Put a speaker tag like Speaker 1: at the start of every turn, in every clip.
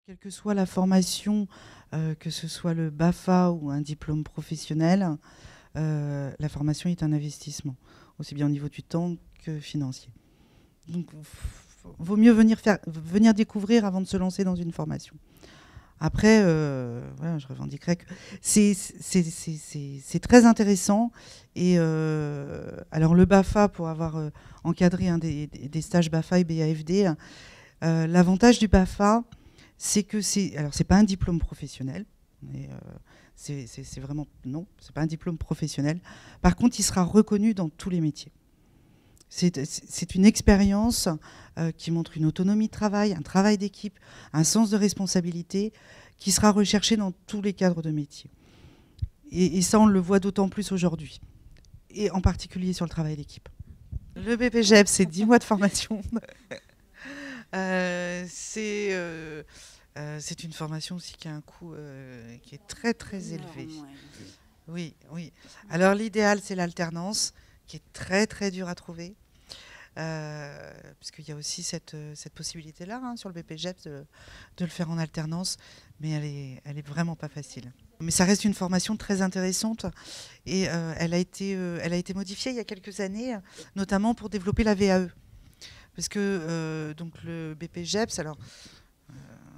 Speaker 1: Quelle que soit la formation, que ce soit le BAFA ou un diplôme professionnel, la formation est un investissement, aussi bien au niveau du temps que financier. Donc, vaut mieux venir découvrir avant de se lancer dans une formation. Après, voilà, je revendiquerais que c'est très intéressant. Et alors le BAFA, pour avoir encadré des stages BAFA et BAFD, l'avantage du BAFA, c'est que c'est pas un diplôme professionnel. Mais, c'est vraiment non, c'est pas un diplôme professionnel. Par contre, il sera reconnu dans tous les métiers. C'est une expérience qui montre une autonomie de travail, un travail d'équipe, un sens de responsabilité qui sera recherché dans tous les cadres de métier. Et ça, on le voit d'autant plus aujourd'hui, et en particulier sur le travail d'équipe. Le BPGEP, c'est 10 mois de formation. C'est une formation aussi qui a un coût qui est très très élevé. Oui, oui. Alors l'idéal, c'est l'alternance, qui est très très dur à trouver. Puisqu'il y a aussi cette possibilité-là sur le BPGEP de le faire en alternance, mais elle est vraiment pas facile. Mais ça reste une formation très intéressante et elle a été modifiée il y a quelques années, notamment pour développer la VAE. Parce que donc le BPGEPS, alors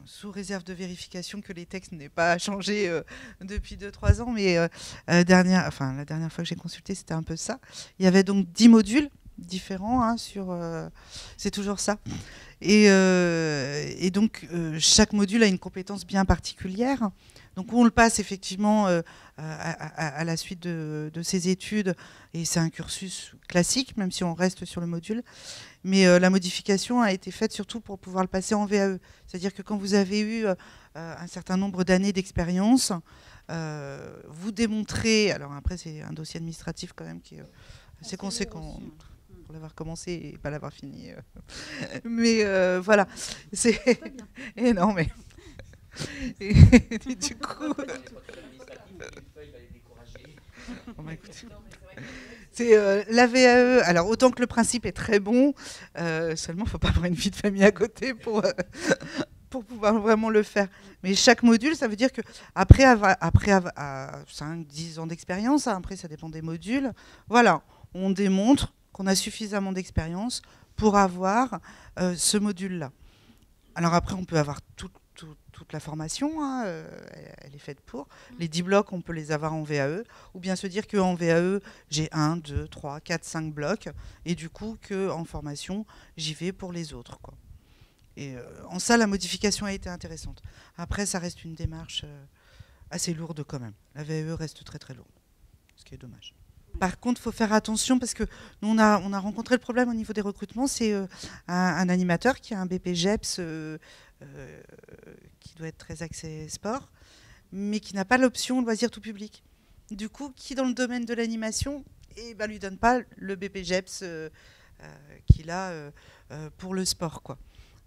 Speaker 1: sous réserve de vérification que les textes n'aient pas changé depuis 2-3 ans, mais la dernière fois que j'ai consulté, c'était un peu ça. Il y avait donc 10 modules différents c'est toujours ça. Et donc chaque module a une compétence bien particulière. Donc on le passe effectivement à la suite de ses études, et c'est un cursus classique, même si on reste sur le module. Mais la modification a été faite surtout pour pouvoir le passer en VAE. C'est-à-dire que quand vous avez eu un certain nombre d'années d'expérience, vous démontrez, alors après c'est un dossier administratif quand même qui est assez conséquent pour l'avoir commencé et pas l'avoir fini. Mais voilà, c'est énorme. Et du coup, bon, bah, écoute, c'est la VAE. Alors autant que le principe est très bon, seulement il ne faut pas avoir une vie de famille à côté pour pouvoir vraiment le faire. Mais chaque module, ça veut dire que après 5-10 ans d'expérience, après ça dépend des modules, voilà, on démontre qu'on a suffisamment d'expérience pour avoir ce module-là. Alors après, on peut avoir toute la formation, elle est faite pour. Les 10 blocs, on peut les avoir en VAE, ou bien se dire qu'en VAE, j'ai 1, 2, 3, 4, 5 blocs, et du coup, qu'en formation, j'y vais pour les autres, quoi. Et en ça, la modification a été intéressante. Après, ça reste une démarche assez lourde quand même. La VAE reste très très lourde, ce qui est dommage. Par contre, il faut faire attention parce que nous, on a rencontré le problème au niveau des recrutements. C'est un animateur qui a un BPGEPS qui doit être très axé sport, mais qui n'a pas l'option loisir tout public. Du coup, qui dans le domaine de l'animation, lui donne pas le BPGEPS qu'il a pour le sport, quoi.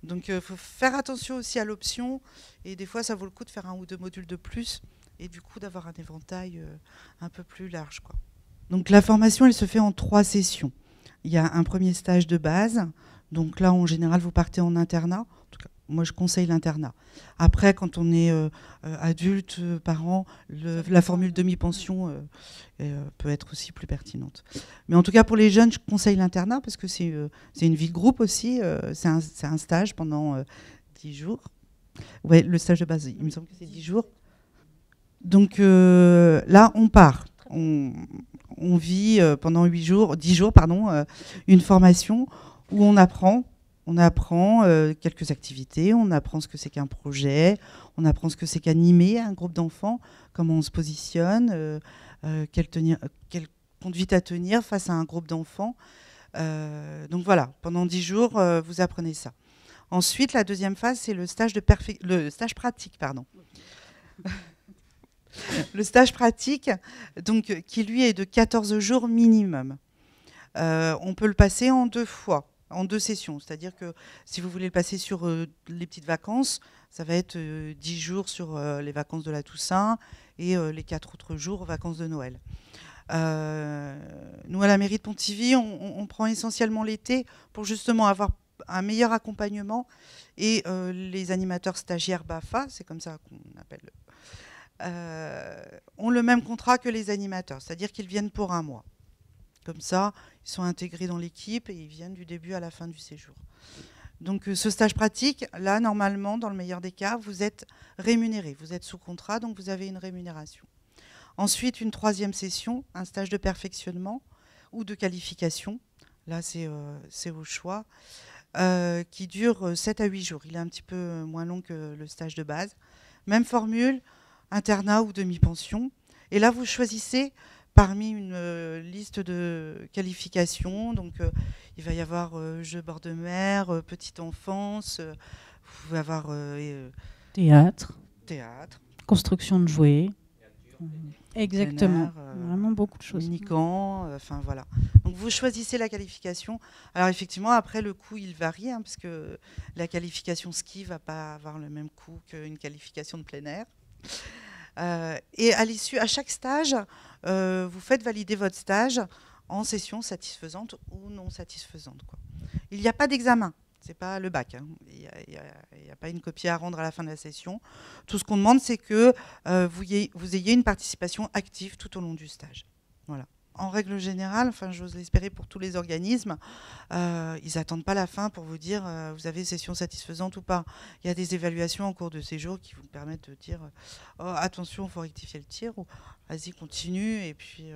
Speaker 1: Donc, il faut faire attention aussi à l'option, et des fois, ça vaut le coup de faire 1 ou 2 modules de plus, et du coup, d'avoir un éventail un peu plus large, quoi. Donc, la formation, elle se fait en 3 sessions. Il y a un premier stage de base. Donc là, en général, vous partez en internat. En tout cas, moi, je conseille l'internat. Après, quand on est adulte, parent, la formule demi-pension peut être aussi plus pertinente. Mais en tout cas, pour les jeunes, je conseille l'internat parce que c'est une vie de groupe aussi. C'est un stage pendant 10 jours. Ouais, le stage de base, il me semble que c'est 10 jours. Donc là, on part. On vit pendant 10 jours, pardon, une formation où on apprend quelques activités, on apprend ce que c'est qu'un projet, on apprend ce que c'est qu'animer un groupe d'enfants, comment on se positionne, quelle conduite à tenir face à un groupe d'enfants. Donc voilà, pendant 10 jours, vous apprenez ça. Ensuite, la deuxième phase, c'est le stage pratique, pardon. Le stage pratique, donc, qui lui est de 14 jours minimum. On peut le passer en 2 fois, en 2 sessions. C'est-à-dire que si vous voulez le passer sur les petites vacances, ça va être 10 jours sur les vacances de la Toussaint et les 4 autres jours aux vacances de Noël. Nous, à la mairie de Pontivy, on prend essentiellement l'été pour justement avoir un meilleur accompagnement Et les animateurs stagiaires BAFA, c'est comme ça qu'on appelle, ont le même contrat que les animateurs, c'est-à-dire qu'ils viennent pour un mois. Comme ça, ils sont intégrés dans l'équipe et ils viennent du début à la fin du séjour. Donc ce stage pratique, là, normalement, dans le meilleur des cas, vous êtes rémunéré. Vous êtes sous contrat, donc vous avez une rémunération. Ensuite, une troisième session, un stage de perfectionnement ou de qualification. Là, c'est au choix, qui dure 7 à 8 jours. Il est un petit peu moins long que le stage de base. Même formule, internat ou demi-pension. Et là, vous choisissez parmi une liste de qualifications. Donc, il va y avoir jeux bord de mer, petite enfance, vous pouvez avoir
Speaker 2: théâtre,
Speaker 1: construction
Speaker 2: de jouets. Exactement, vraiment beaucoup de choses.
Speaker 1: Mini-camp, enfin voilà. Donc vous choisissez la qualification. Alors effectivement, après le coût il varie, hein, parce que la qualification ski va pas avoir le même coût qu'une qualification de plein air. Et à l'issue, à chaque stage, vous faites valider votre stage en session satisfaisante ou non satisfaisante, quoi. Il n'y a pas d'examen. C'est pas le bac, hein. Il n'y a pas une copie à rendre à la fin de la session. Tout ce qu'on demande, c'est que vous ayez une participation active tout au long du stage. Voilà. En règle générale, enfin, j'ose l'espérer pour tous les organismes, ils n'attendent pas la fin pour vous dire vous avez session satisfaisante ou pas. Il y a des évaluations en cours de séjour qui vous permettent de dire oh, attention, il faut rectifier le tir, ou vas-y, continue. Et puis.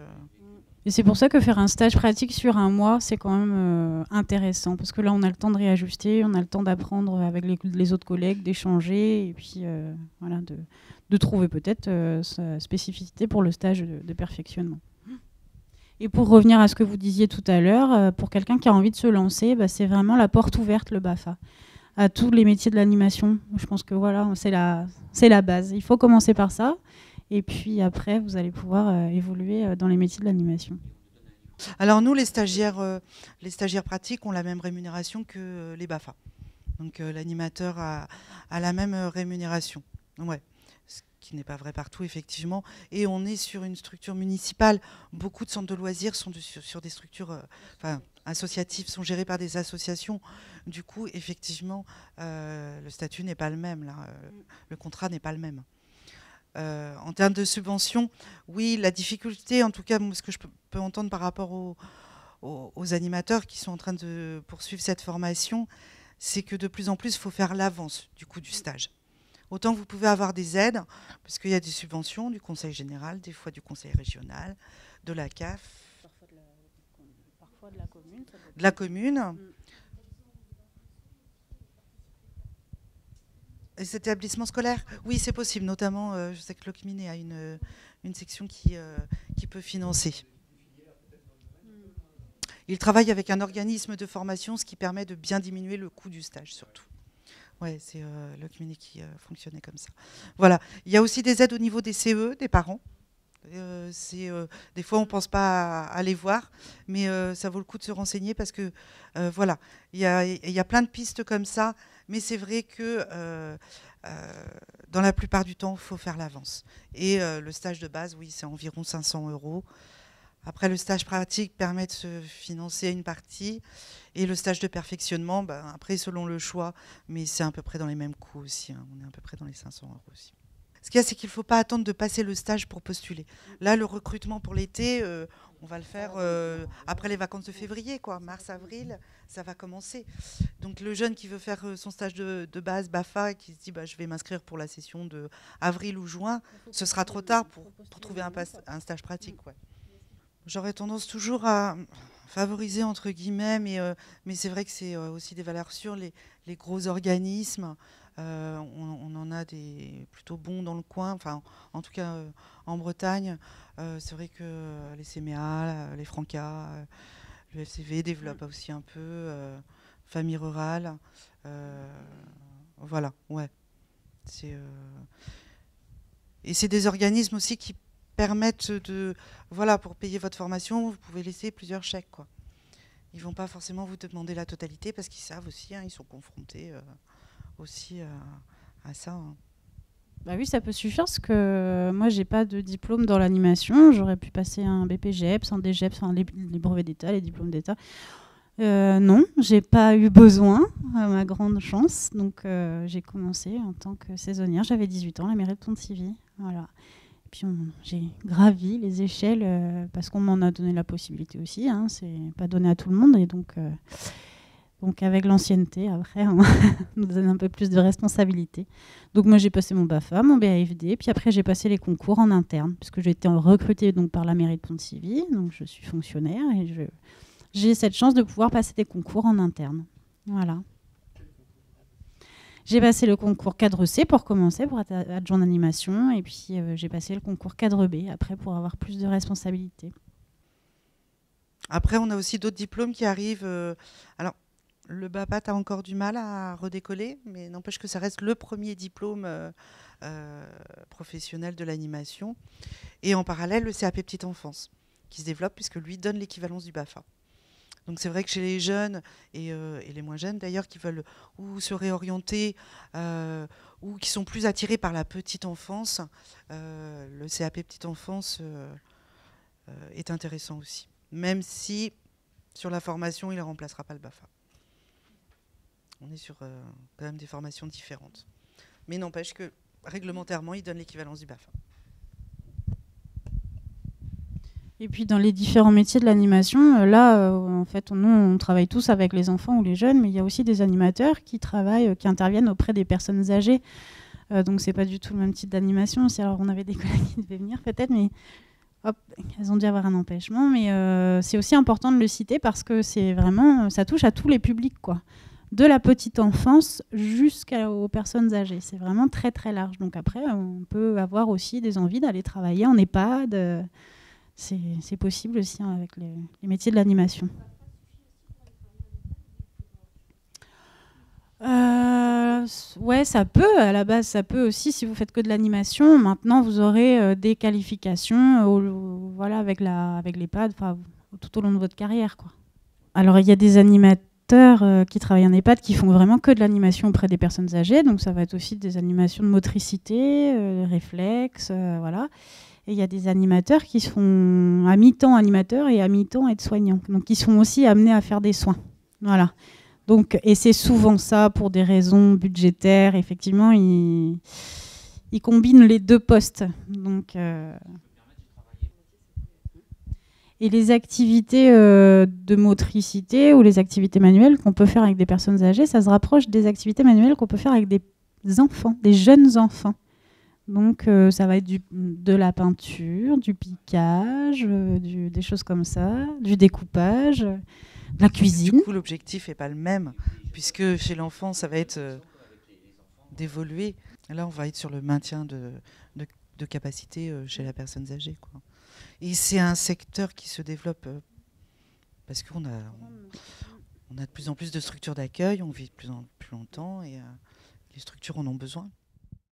Speaker 2: Et c'est pour ça que faire un stage pratique sur un mois, c'est quand même intéressant, parce que là, on a le temps de réajuster, on a le temps d'apprendre avec les autres collègues, d'échanger, et puis voilà, de trouver peut-être sa spécificité pour le stage de perfectionnement. Et pour revenir à ce que vous disiez tout à l'heure, pour quelqu'un qui a envie de se lancer, bah, c'est vraiment la porte ouverte, le BAFA, à tous les métiers de l'animation. Je pense que voilà, c'est la base. Il faut commencer par ça. Et puis après, vous allez pouvoir évoluer dans les métiers de l'animation.
Speaker 1: Alors nous, les stagiaires pratiques ont la même rémunération que les BAFA. Donc l'animateur a la même rémunération. Ouais. Ce qui n'est pas vrai partout, effectivement. Et on est sur une structure municipale. Beaucoup de centres de loisirs sont sur des structures associatives, sont gérés par des associations. Du coup, effectivement, le statut n'est pas le même. Là. Le contrat n'est pas le même. En termes de subventions, oui, la difficulté, en tout cas, ce que je peux entendre par rapport aux animateurs qui sont en train de poursuivre cette formation, c'est que de plus en plus, il faut faire l'avance du coût du stage. Autant vous pouvez avoir des aides, parce qu'il y a des subventions du Conseil général, des fois du Conseil régional, de la CAF,
Speaker 2: parfois de la commune.
Speaker 1: De la commune. Et cet établissement scolaire, oui, c'est possible. Notamment, je sais que l'OCMINE a une section qui peut financer. Il travaille avec un organisme de formation, ce qui permet de bien diminuer le coût du stage, surtout. Oui, c'est l'OCMINE qui fonctionnait comme ça. Voilà. Il y a aussi des aides au niveau des CE, des parents. Des fois, on ne pense pas à les voir, mais ça vaut le coup de se renseigner parce que, voilà, il y a plein de pistes comme ça, mais c'est vrai que dans la plupart du temps, il faut faire l'avance. Et le stage de base, oui, c'est environ 500 €. Après, le stage pratique permet de se financer une partie. Et le stage de perfectionnement, après, selon le choix, mais c'est à peu près dans les mêmes coûts aussi. Hein. On est à peu près dans les 500 € aussi. Ce qu'il y a, c'est qu'il ne faut pas attendre de passer le stage pour postuler. Là, le recrutement pour l'été, on va le faire après les vacances de février, quoi. Mars, avril, ça va commencer. Donc le jeune qui veut faire son stage de base BAFA, qui se dit je vais m'inscrire pour la session de avril ou juin, ce sera trop tard pour trouver un stage pratique. Ouais. J'aurais tendance toujours à favoriser, entre guillemets, mais c'est vrai que c'est aussi des valeurs sûres, les gros organismes. On en a des plutôt bons dans le coin, enfin, en tout cas en Bretagne. C'est vrai que les CMA, les Franca, le FCV développent aussi un peu, famille rurale. Voilà, ouais. Et c'est des organismes aussi qui permettent de... Voilà, pour payer votre formation, vous pouvez laisser plusieurs chèques, quoi. Ils ne vont pas forcément vous demander la totalité parce qu'ils savent aussi, hein, ils sont confrontés aussi à ça. Hein.
Speaker 2: Bah oui, ça peut suffire parce que moi, j'ai pas de diplôme dans l'animation. J'aurais pu passer un BPGEPS, un DGEPS, les brevets d'État, les diplômes d'État. Non, j'ai pas eu besoin, à ma grande chance. Donc j'ai commencé en tant que saisonnière. J'avais 18 ans, à la mairie de Pontivy. Voilà. Puis j'ai gravi les échelles parce qu'on m'en a donné la possibilité aussi. Hein, c'est pas donné à tout le monde. Et donc avec l'ancienneté, après, on nous donne un peu plus de responsabilité. Donc moi, j'ai passé mon BAFA, mon BAFD. Puis après, j'ai passé les concours en interne puisque j'ai été recrutée donc, par la mairie de Pontivy. Donc je suis fonctionnaire et j'ai cette chance de pouvoir passer des concours en interne. Voilà. J'ai passé le concours cadre C pour commencer, pour être adjoint d'animation. Et puis, j'ai passé le concours cadre B, après, pour avoir plus de responsabilités.
Speaker 1: Après, on a aussi d'autres diplômes qui arrivent. Alors, le BAPAT a encore du mal à redécoller, mais n'empêche que ça reste le premier diplôme professionnel de l'animation. Et en parallèle, le CAP Petite Enfance, qui se développe, puisque lui donne l'équivalence du BAFA. Donc c'est vrai que chez les jeunes et les moins jeunes d'ailleurs qui veulent ou se réorienter ou qui sont plus attirés par la petite enfance, le CAP Petite Enfance est intéressant aussi. Même si sur la formation il ne remplacera pas le BAFA. On est sur quand même des formations différentes. Mais n'empêche que réglementairement il donne l'équivalence du BAFA.
Speaker 2: Et puis dans les différents métiers de l'animation, là, en fait, on travaille tous avec les enfants ou les jeunes, mais il y a aussi des animateurs qui travaillent, qui interviennent auprès des personnes âgées. Donc c'est pas du tout le même type d'animation. Alors on avait des collègues qui devaient venir peut-être, mais hop, elles ont dû avoir un empêchement. Mais c'est aussi important de le citer parce que c'est vraiment, ça touche à tous les publics, quoi. De la petite enfance jusqu'aux personnes âgées. C'est vraiment très très large. Donc après, on peut avoir aussi des envies d'aller travailler en EHPAD. C'est possible aussi hein, avec les métiers de l'animation. Ouais, ça peut. À la base, ça peut aussi si vous faites que de l'animation. Maintenant, vous aurez des qualifications voilà, avec l'EHPAD tout au long de votre carrière, quoi. Alors, il y a des animateurs qui travaillent en EHPAD qui font vraiment que de l'animation auprès des personnes âgées. Donc, ça va être aussi des animations de motricité, réflexes, voilà. Et il y a des animateurs qui sont à mi-temps animateurs et à mi-temps aides-soignants. Donc, ils sont aussi amenés à faire des soins. Voilà. Donc, et c'est souvent ça pour des raisons budgétaires. Effectivement, ils combinent les deux postes. Donc, et les activités de motricité ou les activités manuelles qu'on peut faire avec des personnes âgées, ça se rapproche des activités manuelles qu'on peut faire avec des enfants, des jeunes enfants. Donc, ça va être de la peinture, du piquage, des choses comme ça, du découpage, de la cuisine.
Speaker 1: Du coup, l'objectif n'est pas le même, puisque chez l'enfant, ça va être d'évoluer. Là, on va être sur le maintien de capacité chez la personne âgée, quoi. Et c'est un secteur qui se développe parce qu'on a de plus en plus de structures d'accueil, on vit de plus en plus longtemps et les structures en ont besoin.